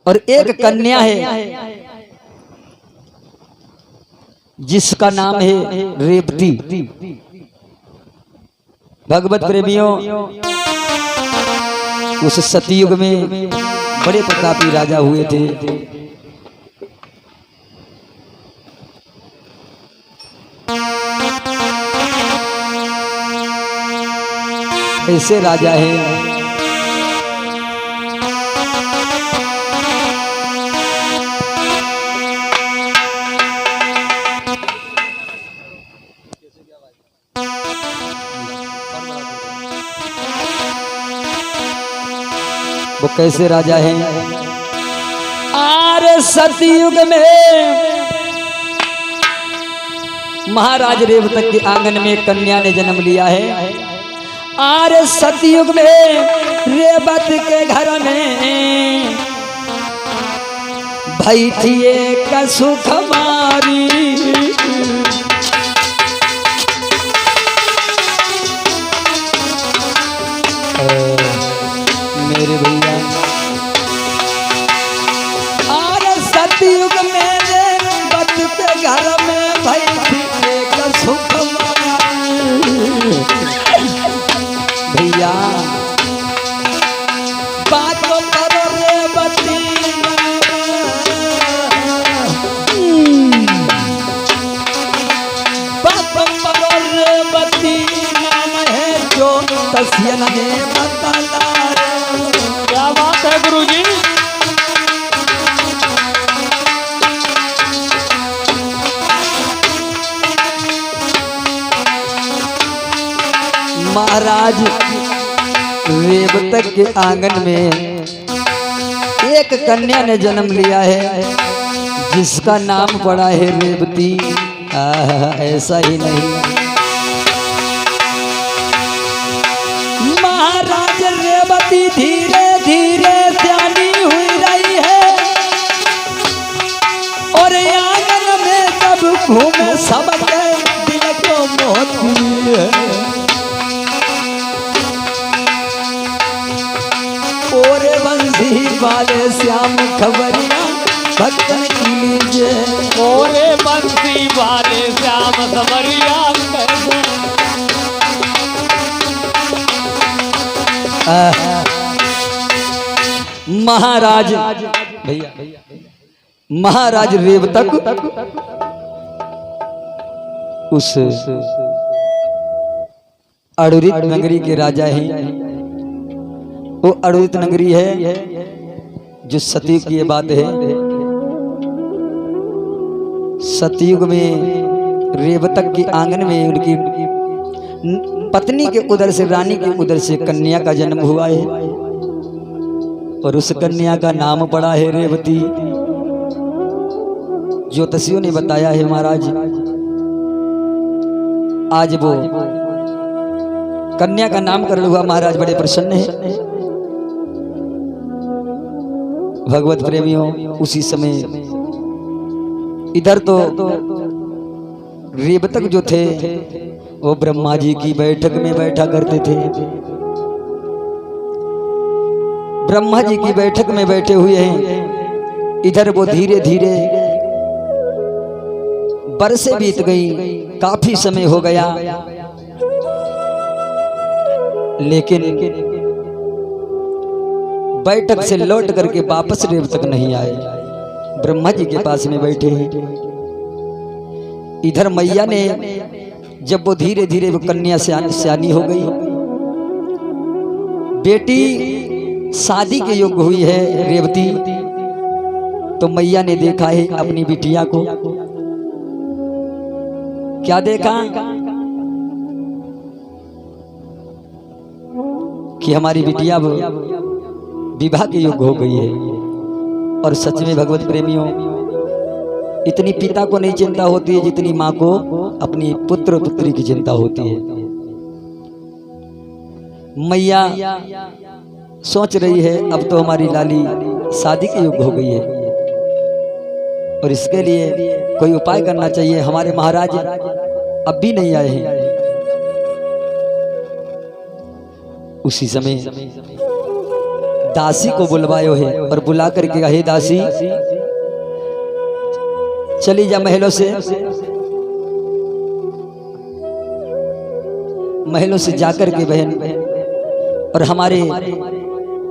और एक कन्या है जिसका नाम है रेवती। भगवत प्रेमियों, उस सतयुग में बड़े प्रतापी राजा हुए थे। ऐसे राजा हैं वो कैसे राजा हैं? आरे सतयुग में महाराज रेवतक के आंगन में कन्या ने जन्म लिया है। आरे सतयुग में रेवत के घर में बैठिए का सुख मारी। मेरे भैया, और सतयुग में रेवत के घर में बैठिए का सुख मारी। भैया बात करो रेवती, बात करो रेवती, नाम है जो तस्या ने बताला। क्या बात है गुरुजी? महाराज रेवतक के आंगन में एक कन्या ने जन्म लिया है जिसका नाम पड़ा है रेवती। ऐसा ही नहीं, महाराज रेवती धीरे धीरे सियानी हुई रही है और आंगन में जब घूमे सबके दिल को मोहती है। ओरे बंसी वाले श्याम खबरिया भक्तन की लीजिए। ओरे बंसी वाले श्याम खबरिया महाराज भैया, महाराज रेवतक उस अड़ुरित नगरी के राजा हैं। वो अड़ुरित नगरी है जो सतयुग की ये बात है। सतयुग में रेवतक के आंगन में उनकी पत्नी के उदर से, रानी के उदर से कन्या का जन्म हुआ है और उस कन्या का नाम पड़ा है रेवती। ज्योतिषियों ने बताया है महाराज, आज वो कन्या का नामकरण हुआ। महाराज बड़े प्रसन्न है। भगवत प्रेमियों, उसी समय इधर तो रेवतक जो थे वो ब्रह्मा जी की बैठक में बैठा करते थे। ब्रह्मा जी की बैठक में बैठे हुए हैं। इधर वो धीरे धीरे बरसें बीत गई, काफी समय हो गया, लेकिन बैठक से लौट करके वापस रेवतक नहीं आए। ब्रह्मा जी के पास में बैठे हैं। इधर मैया ने जब वो धीरे धीरे वो कन्या सियानी हो गई, बेटी शादी के योग्य हुई है रेवती, तो मैया ने देखा है अपनी बिटिया को। क्या देखा कि हमारी बिटिया विवाह के योग्य हो गई है। और सच में भगवत प्रेमियों, इतनी पिता को नहीं चिंता होती है जितनी माँ को अपनी पुत्र पुत्री की चिंता होती है। मैया सोच रही है अब तो हमारी लाली शादी के योग्य हो गई है और इसके लिए कोई उपाय करना चाहिए। हमारे महाराज अब भी नहीं आए हैं। उसी समय दासी को बुलवायो है और बुला करके कहा, हे दासी चली जा महलों से जाकर के बहन और हमारे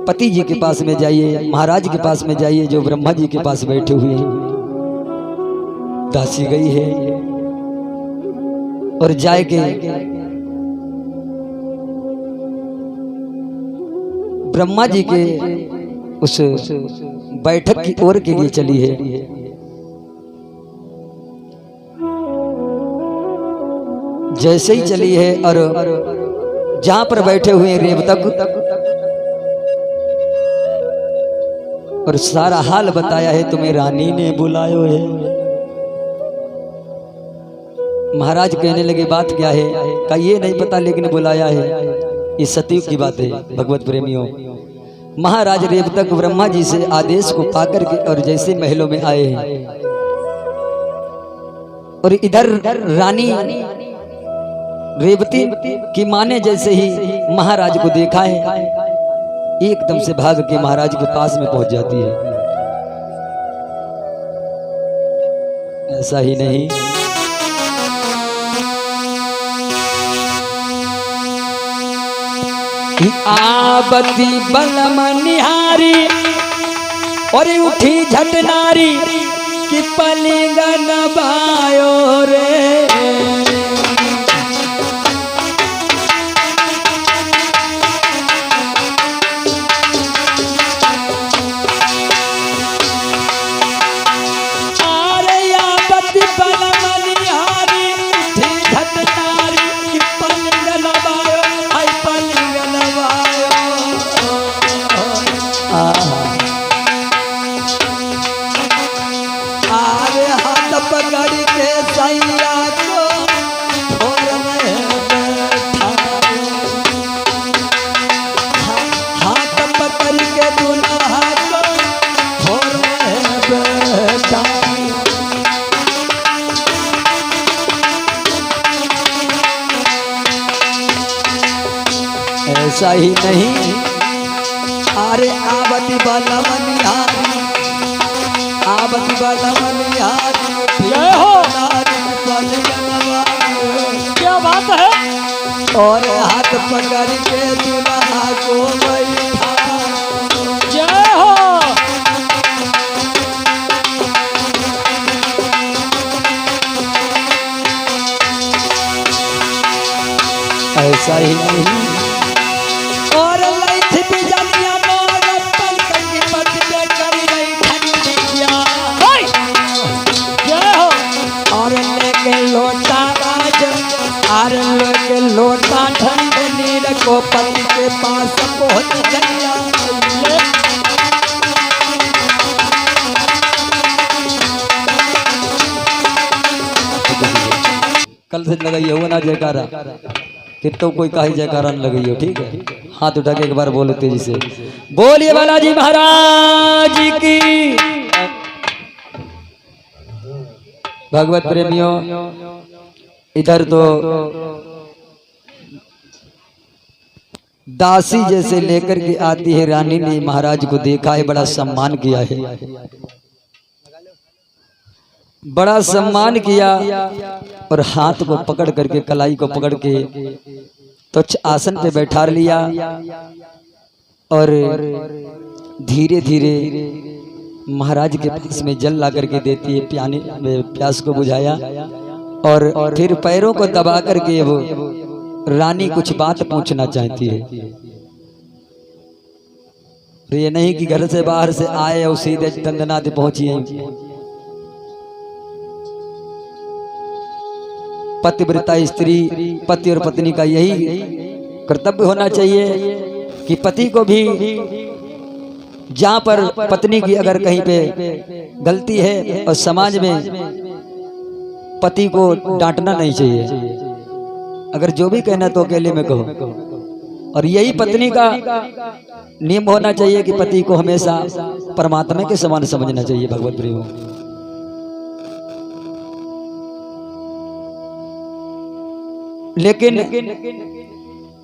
पति जी के पास में जाइए, महाराज के पास में जाइए जो ब्रह्मा जी के पास बैठे हुए हैं। दासी गई है और जाए के ब्रह्मा जी के उस बैठक की ओर के लिए चली है। जैसे ही चली है और जहां पर बैठे हुए हैं रेवतक और सारा हाल बताया है, तुम्हें रानी ने बुलायो है। महाराज कहने लगे बात क्या है? का ये नहीं पता लेकिन बुलाया है। ये सतयुग की बात है भगवत प्रेमियों। महाराज रेवतक ब्रह्मा जी से आदेश को पाकर के और जैसे महलों में आए हैं और इधर रानी रेवती की माँ ने जैसे ही महाराज को देखा है एकदम से भाग के महाराज के पास में पहुंच जाती है। ऐसा ही नहीं, आबती बलम निहारी और उठी झट नारी कि पलिंगन बायो रे। ऐसा ही नहीं, अरे आबती बलमनिहारी, आबती बलमनिहारी, जय हो। क्या बात है? और हाथ पकड़ के दुल्हा को बैठा। जय हो। ऐसा ही नहीं, और लैथ बिजलिया मोर पंख की पट पे कर गई ठंडिया। जय हो। और लेके लोटा आज, और लेके लोटा ठंड नीर को पति के पास पहुंच गया। कल से लगाइए हो ना जयकारा, फिर तो कोई कहीं जयकारा न लगी हो, ठीक है? हाथ उठा के एक बार बोलो तेजी से, बोलिए बालाजी महाराज की। भगवत प्रेमियों, इधर तो दासी जैसे लेकर के आती है, रानी ने महाराज को देखा है, बड़ा सम्मान किया है, बड़ा सम्मान किया और हाथ को पकड़ करके कलाई को पकड़ के तो आसन पे बैठा लिया और धीरे धीरे महाराज के पास में जल ला करके देती है, पियाने में प्यास को बुझाया और फिर पैरों को दबा करके वो रानी कुछ बात पूछना चाहती है। तो ये नहीं कि घर से बाहर से आए और सीधे दंडनाथ पहुंची है। पतिव्रता स्त्री, पति और पत्नी का यही कर्तव्य होना चाहिए कि पति को भी जहां पर पत्नी की अगर कहीं पे गलती है और समाज में पति को डांटना नहीं चाहिए, अगर जो भी कहना तो अकेले में कहो। और यही पत्नी का नियम होना चाहिए कि पति को हमेशा परमात्मा के समान समझना चाहिए। भगवत प्रेम, लेकिन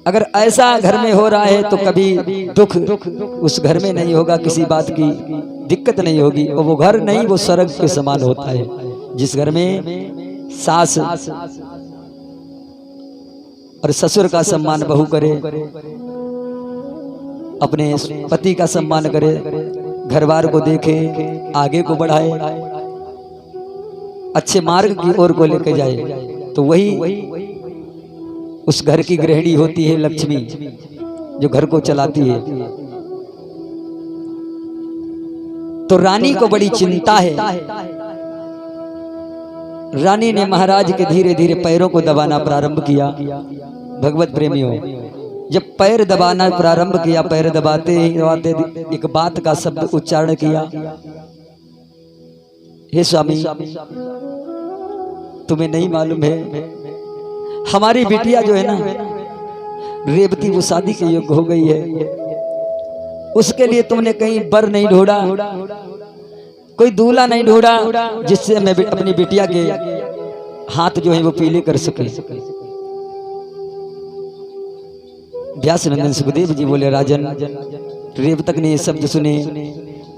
अगर ऐसा घर में हो रहा है तो कभी दुख उस घर में नहीं होगा, किसी बात की दिक्कत नहीं होगी। और वो घर नहीं, वो स्वर्ग के समान होता है। जिस घर में सास और ससुर का सम्मान बहू करे, अपने पति का सम्मान करे, घरवार को देखे, आगे को बढ़ाए, अच्छे मार्ग की ओर को लेकर जाए, तो वही उस घर की गृहिणी होती है लक्ष्मी, जो घर को चलाती है। तो रानी को बड़ी चिंता है। रानी ने महाराज के धीरे धीरे पैरों को दबाना प्रारंभ किया। भगवत प्रेमियों, जब पैर दबाना प्रारंभ किया, पैर दबाते ही दबाते एक बात का शब्द उच्चारण किया, हे स्वामी, तुम्हें नहीं मालूम है हमारी बिटिया जो है ना रेवती, वो शादी के योग्य हो गई है। उसके लिए तुमने कहीं बर नहीं ढूंढा, कोई दूल्हा नहीं ढूंढा, जिससे मैं अपनी बिटिया के हाथ जो है वो पीले कर सके। व्यास नंदन सुखदेव जी बोले, राजन, रेवतक ने ये शब्द सुने,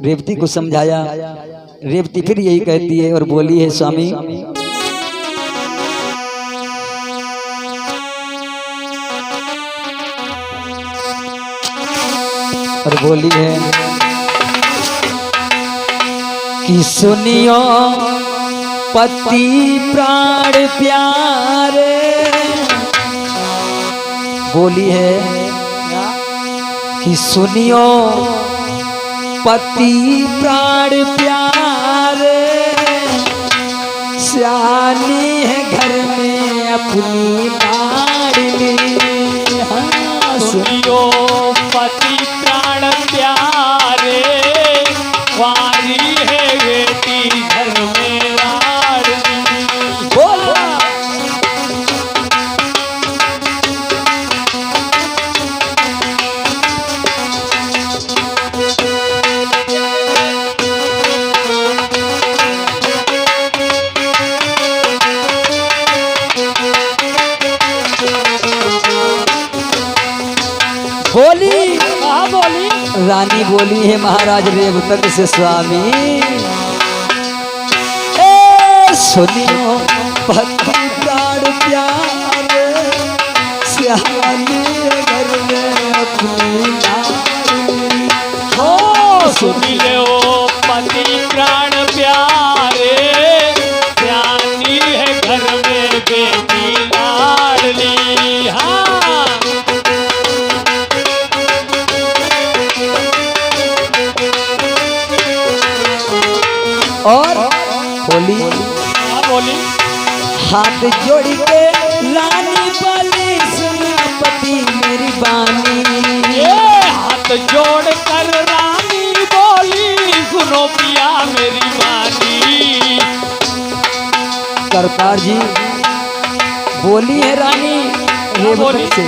रेवती को समझाया। रेवती फिर यही कहती है और बोली है, स्वामी, और बोली है कि सुनियो पति प्राण प्यारे, बोली है कि सुनियो पति प्राण प्यारे, सियानी है घर में अपनी लाडली। हाँ, सुनियो पति प्राण प्यारे, वारी है बेटी घर में लाडली। बोला बोली, हाँ बोली। रानी बोली है महाराज रेवतक से, स्वामी, सुनियो पति प्राण प्यारे, सियानी घर में अपनी लाडली। हो सुनियो पति प्राण प्यारे, सियानी है घर में बेटी लाडली। हाँ, और बोली, हाँ बोली। हाथ जोड़ के रानी बोली, सुनियो पति मेरी बानी। ये हाथ जोड़ कर रानी बोली, सुनो पिया मेरी बानी। सरकार जी बोली है रानी रेवतक से,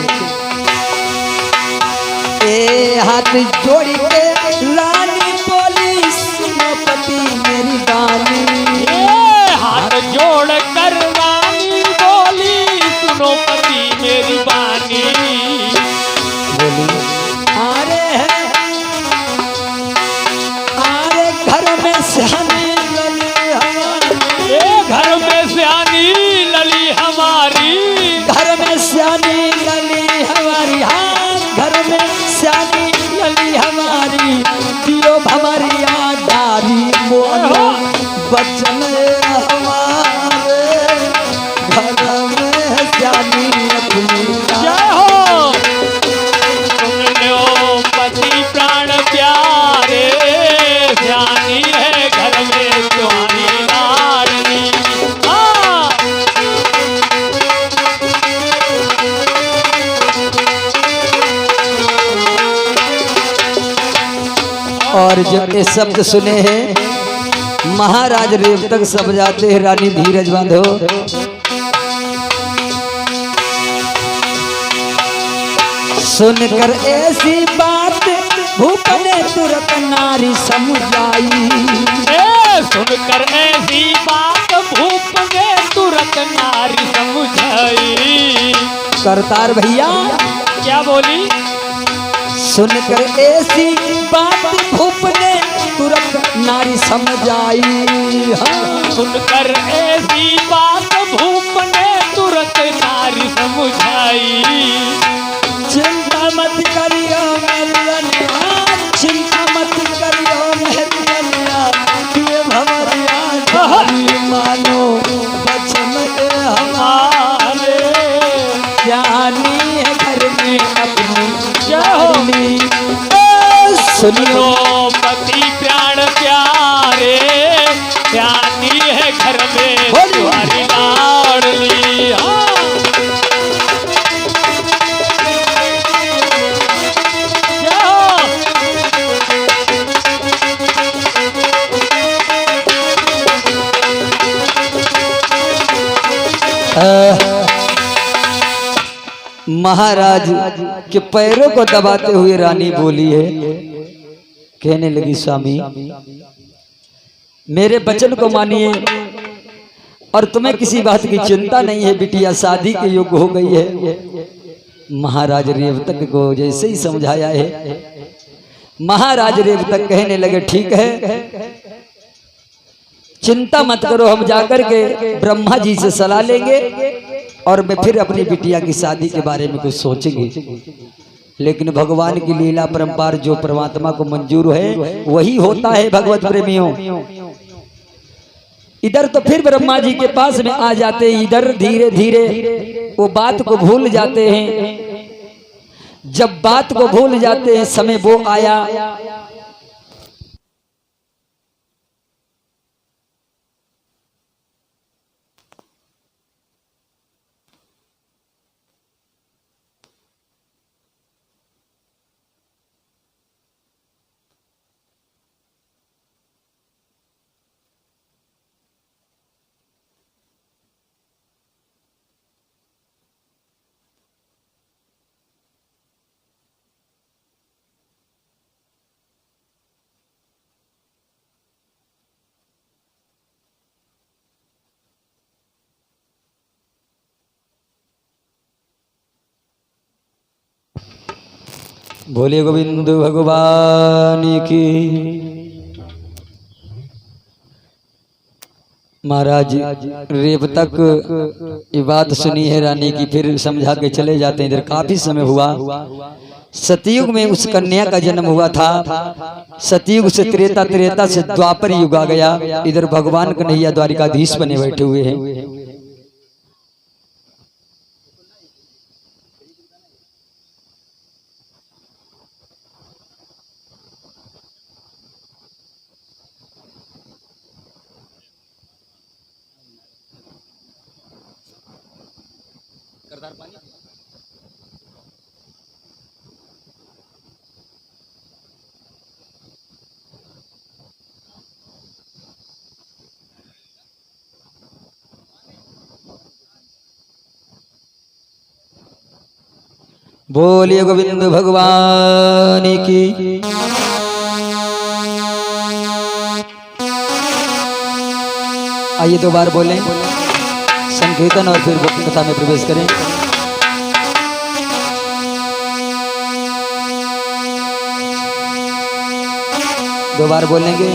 ए हाथ जोड़ के रानी बोली, सुनो पति मेरी बानी। ये हाथ जोड़ कर रानी बोली, सुनो पति मेरी बानी। बोली, अरे घर में सियानी लली हमारी, ये घर में सियानी लली हमारी, घर में सियानी लली हमारी। हाँ, घर में सियानी लली हमारी, दियो हमारी आदारी, मोनो बचन हमारे, घर में सियानी अपनी। जय हो। सुनियो पति प्राण प्यारे, सियानी है घर में तुम्हारी लाडली। हाँ, और जब ये शब्द सुने हैं महाराज रेवतक सब जाते हैं, रानी धीरज बांधो। सुनकर ऐसी बात भूप ने तुरंत नारी समझाई। सुनकर ऐसी बात भूप ने तुरंत नारी समझाई। करतार भैया क्या बोली? सुनकर ऐसी बात भूप ने तुरंत नारी समझाई। हाँ। सुनकर ऐसी बात भूप ने तुरंत नारी समझाई। चिंता मत करियो मेरी अनिया, चिंता मत करियो मेरी अनिया, ये भंवरिया तुम्हारी मानो बचन हमारे, ज्ञानी है घर में अपनी जानी। सुनियो पति प्राण प्यारे, ज्ञानी है घर में तुम्हारी लाडली। हाँ। महाराज के पैरों को दबाते हुए रानी बोली है, कहने लगी स्वामी मेरे वचन को मानिए और तुम्हें किसी बात की चिंता नहीं है, बिटिया शादी के योग्य हो गई है। महाराज रेवतक को जैसे ही समझाया है, महाराज रेवतक कहने लगे ठीक है, चिंता मत करो, हम जाकर के ब्रह्मा जी से सलाह लेंगे और मैं फिर अपनी बिटिया की शादी के बारे में कुछ सोचेंगे। लेकिन भगवान की लीला परंपार जो परमात्मा को मंजूर है वही होता है भगवत प्रेमियों। इधर तो फिर ब्रह्मा जी के पास में आ जाते, इधर धीरे धीरे वो बात को भूल जाते हैं। जब बात को भूल जाते हैं, समय वो आया भोले गोविंद भगवान की। महाराज रेवतक ये बात सुनी है रानी की, फिर समझा के चले जाते हैं। इधर काफी समय हुआ, सतयुग में उस कन्या का जन्म हुआ था। सतयुग से त्रेता, त्रेता से द्वापर युग आ गया। इधर भगवान कन्हैया द्वारिकाधीश बने बैठे हुए हैं। बोलिए गोविंद भगवान की। आइए दो बार बोलें संकीर्तन और फिर कथा में प्रवेश करें। दो बार बोलेंगे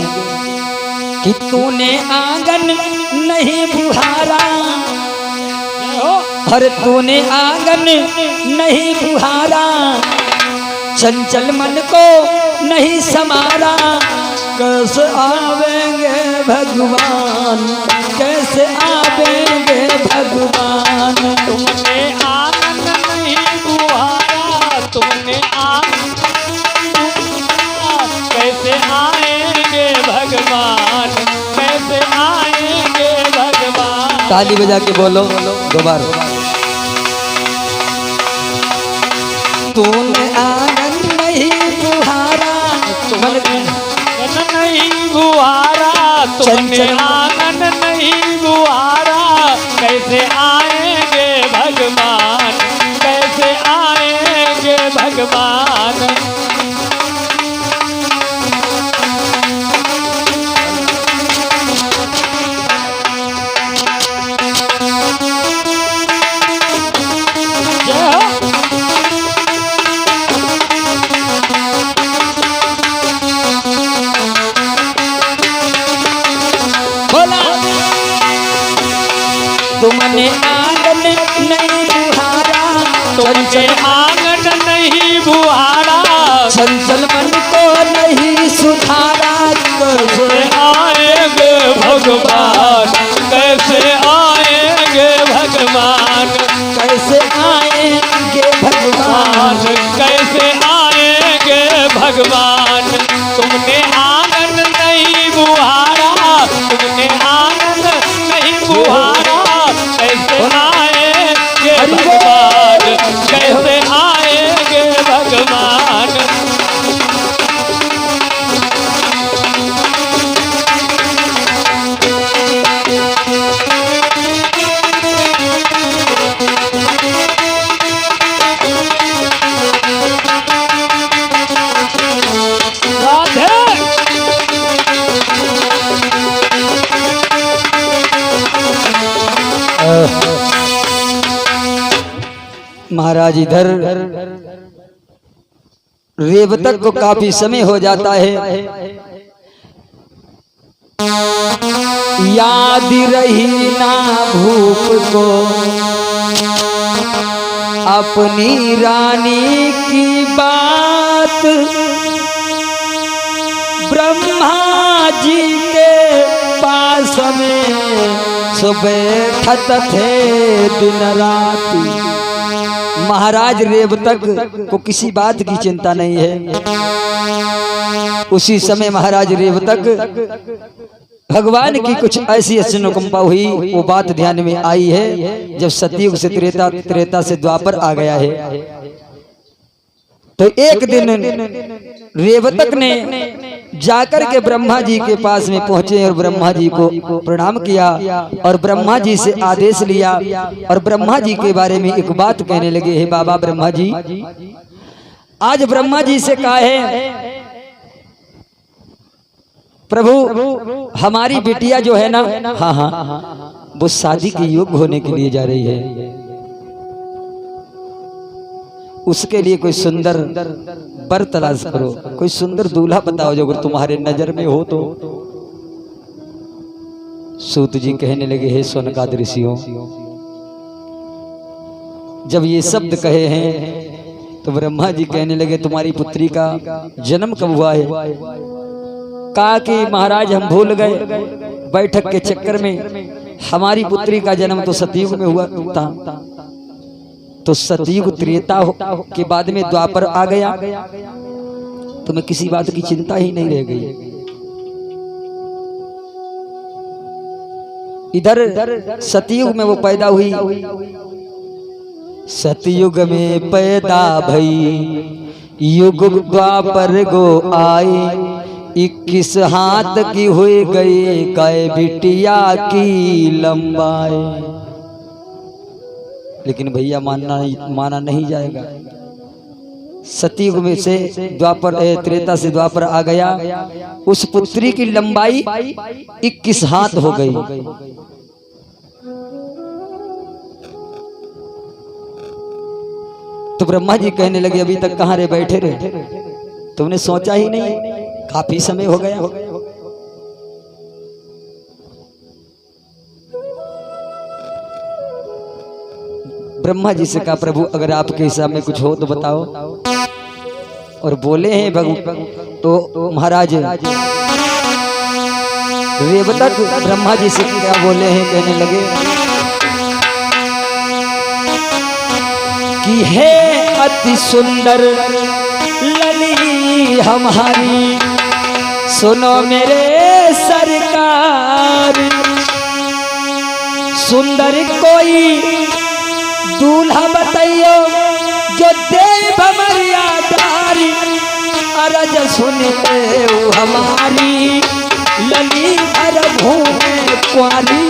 कि तूने आंगन नहीं बुहारा, हर तूने आंगन नहीं बुहारा, चंचल मन को नहीं समारा, कैसे आवेंगे भगवान, कैसे आवेंगे भगवान। तुमने आंगन नहीं बुहारा, तुमने आंगन कैसे आएंगे भगवान, कैसे आएंगे भगवान। ताली बजा के बोलो दो बार। तूने आंगन नहीं बुहारा, नहीं बुहारा, तुमने आंगन नहीं बुहारा, कैसे आएंगे भगवान, कैसे आएंगे भगवान। तुमने आंगन नहीं बुहारा, तुमने आंगन नहीं बुहारा, चंचल मन को नहीं सुधारा। कैसे आएंगे भगवान, कैसे आएंगे भगवान, कैसे आएंगे भगवान, कैसे आएंगे भगवान। तुमने आंगन नहीं बुहारा, तुमने आंगन नहीं बुहारा, कैसे आएंगे भगवान, कैसे आएंगे भगवान। महाराज इधर रेवतक को काफी समय हो जाता है, याद रही ना भूप को अपनी रानी की बात। ब्रह्मा जी के पास में सुबह खत थे दिन रात। महाराज रेवतक को किसी बात की चिंता नहीं है। उसी समय महाराज रेवतक भगवान की कुछ ऐसी अनुकंपा हुई, वो बात ध्यान में आई है जब सतयुग से त्रेता से द्वापर आ गया है। तो एक दिन रेवतक ने जाकर के ब्रह्मा जी के पास में पहुंचे और ब्रह्मा जी को प्रणाम किया और ब्रह्मा जी से आदेश लिया और ब्रह्मा जी के बारे में एक बात कहने लगे। हे बाबा ब्रह्मा जी, आज ब्रह्मा जी से कहा है प्रभु हमारी बिटिया जो है ना, हाँ हाँ, वो शादी के योग्य होने के लिए जा रही है। उसके लिए कोई सुंदर वर तलाश करो, कोई सुंदर दूल्हा बताओ जो अगर तुम्हारे नजर में हो तो। सूत जी कहने लगे, हे सोनकाद ऋषियों, जब ये शब्द कहे हैं तो ब्रह्मा जी कहने लगे, तुम्हारी पुत्री का जन्म कब हुआ है? कहा कि महाराज हम भूल गए, बैठक के चक्कर में हमारी पुत्री का जन्म तो सतयुग में हुआ था। तो सतयुग त्रेता के बाद में द्वापर आ गया, तुम्हें किसी बात की चिंता ही नहीं रह गई। इधर सतयुग में वो पैदा हुई, सतयुग में पैदा भई, युग द्वापर गो आए, 21 हाथ की हुई गई कै बिटिया की लंबाई। लेकिन भैया माना नहीं जाएगा। सतयुग में से द्वापर त्रेता से द्वापर आ गया, उस पुत्री की लंबाई 21 हाथ हो गई। तो ब्रह्मा जी कहने लगे, अभी तक कहाँ रे बैठे रहे, तुमने सोचा ही नहीं, काफी समय हो गया। ब्रह्मा जी से कहा, प्रभु अगर आपके हिसाब में कुछ हो तो बताओ। और बोले हैं तो महाराज रेवतक ब्रह्मा जी से क्या बोले हैं, कहने लगे कि हे अति सुंदर लली हमारी, सुनो मेरे सरकार, सुंदर कोई दूल्हा बताइयो जो देव मर्यादारी, अरज सुने हमारी लली भर भूमि कुंवारी।